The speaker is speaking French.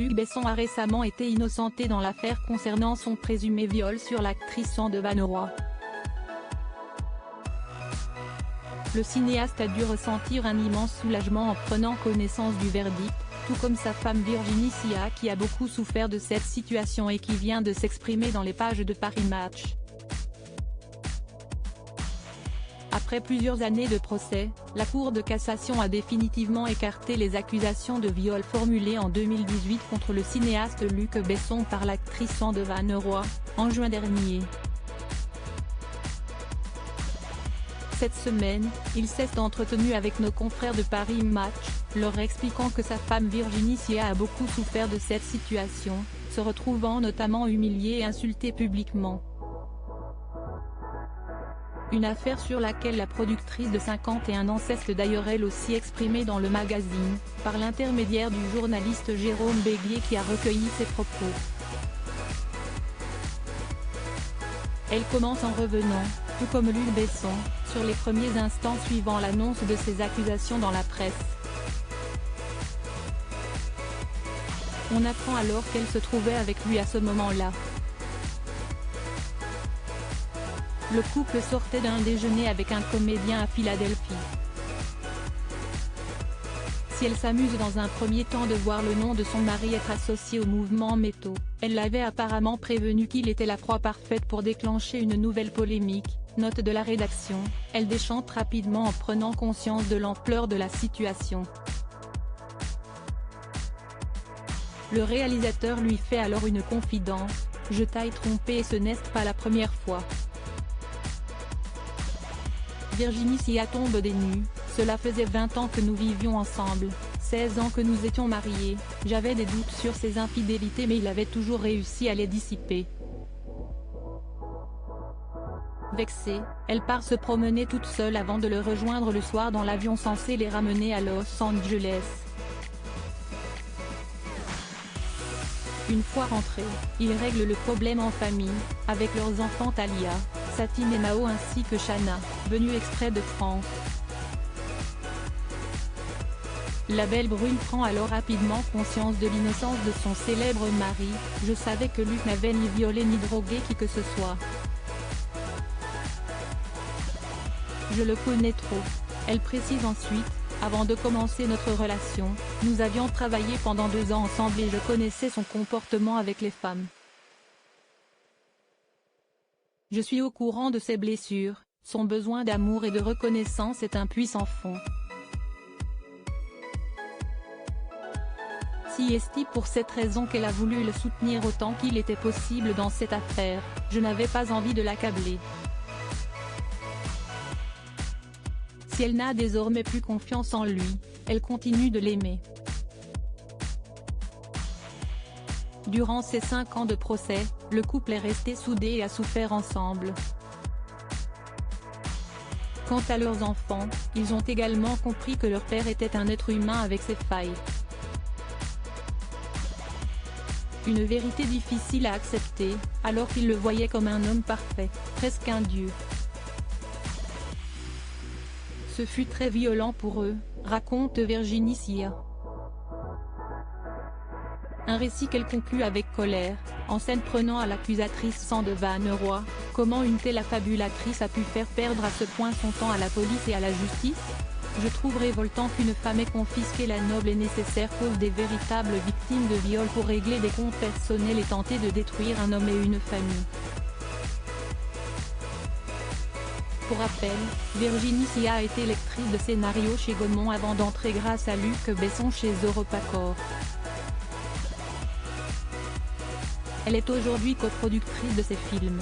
Luc Besson a récemment été innocenté dans l'affaire concernant son présumé viol sur l'actrice Sande Vanneroy. Le cinéaste a dû ressentir un immense soulagement en prenant connaissance du verdict, tout comme sa femme Virginie Sia qui a beaucoup souffert de cette situation et qui vient de s'exprimer dans les pages de Paris Match. Après plusieurs années de procès, la Cour de cassation a définitivement écarté les accusations de viol formulées en 2018 contre le cinéaste Luc Besson par l'actrice Sande Vanneroy, en juin dernier. Cette semaine, il s'est entretenu avec nos confrères de Paris Match, leur expliquant que sa femme Virginie Sia a beaucoup souffert de cette situation, se retrouvant notamment humiliée et insultée publiquement. Une affaire sur laquelle la productrice de 51 ans s'est d'ailleurs elle aussi exprimée dans le magazine, par l'intermédiaire du journaliste Jérôme Béguier qui a recueilli ses propos. Elle commence en revenant, tout comme Luc Besson, sur les premiers instants suivant l'annonce de ces accusations dans la presse. On apprend alors qu'elle se trouvait avec lui à ce moment-là. Le couple sortait d'un déjeuner avec un comédien à Philadelphie. Si elle s'amuse dans un premier temps de voir le nom de son mari être associé au mouvement MeToo, elle l'avait apparemment prévenu qu'il était la proie parfaite pour déclencher une nouvelle polémique, note de la rédaction, elle déchante rapidement en prenant conscience de l'ampleur de la situation. Le réalisateur lui fait alors une confidence, « Je t'ai trompé et ce n'est pas la première fois ». Virginie Sia tombe des nues, cela faisait 20 ans que nous vivions ensemble, 16 ans que nous étions mariés, j'avais des doutes sur ses infidélités mais il avait toujours réussi à les dissiper. Vexée, elle part se promener toute seule avant de le rejoindre le soir dans l'avion censé les ramener à Los Angeles. Une fois rentrés, ils règlent le problème en famille, avec leurs enfants Talia, Satine et Mao ainsi que Shana, venue exprès de France. La belle brune prend alors rapidement conscience de l'innocence de son célèbre mari, « Je savais que Luc n'avait ni violé ni drogué qui que ce soit. Je le connais trop ». Elle précise ensuite, « Avant de commencer notre relation, nous avions travaillé pendant 2 ans ensemble et je connaissais son comportement avec les femmes. Je suis au courant de ses blessures, son besoin d'amour et de reconnaissance est un puissant fond. Si est pour cette raison qu'elle a voulu le soutenir autant qu'il était possible dans cette affaire, je n'avais pas envie de l'accabler. Si elle n'a désormais plus confiance en lui, elle continue de l'aimer. » Durant ces 5 ans de procès, le couple est resté soudé et a souffert ensemble. Quant à leurs enfants, ils ont également compris que leur père était un être humain avec ses failles. Une vérité difficile à accepter, alors qu'ils le voyaient comme un homme parfait, presque un dieu. Ce fut très violent pour eux, raconte Virginie Sia. Un récit qu'elle conclut avec colère, en scène prenant à l'accusatrice Sande Vanneroy, « Comment une telle affabulatrice a pu faire perdre à ce point son temps à la police et à la justice ? Je trouve révoltant qu'une femme ait confisqué la noble et nécessaire cause des véritables victimes de viol pour régler des comptes personnels et tenter de détruire un homme et une famille. » Pour rappel, Virginie Sia a été lectrice de scénario chez Gaumont avant d'entrer grâce à Luc Besson chez EuropaCorp. Elle est aujourd'hui coproductrice de ses films.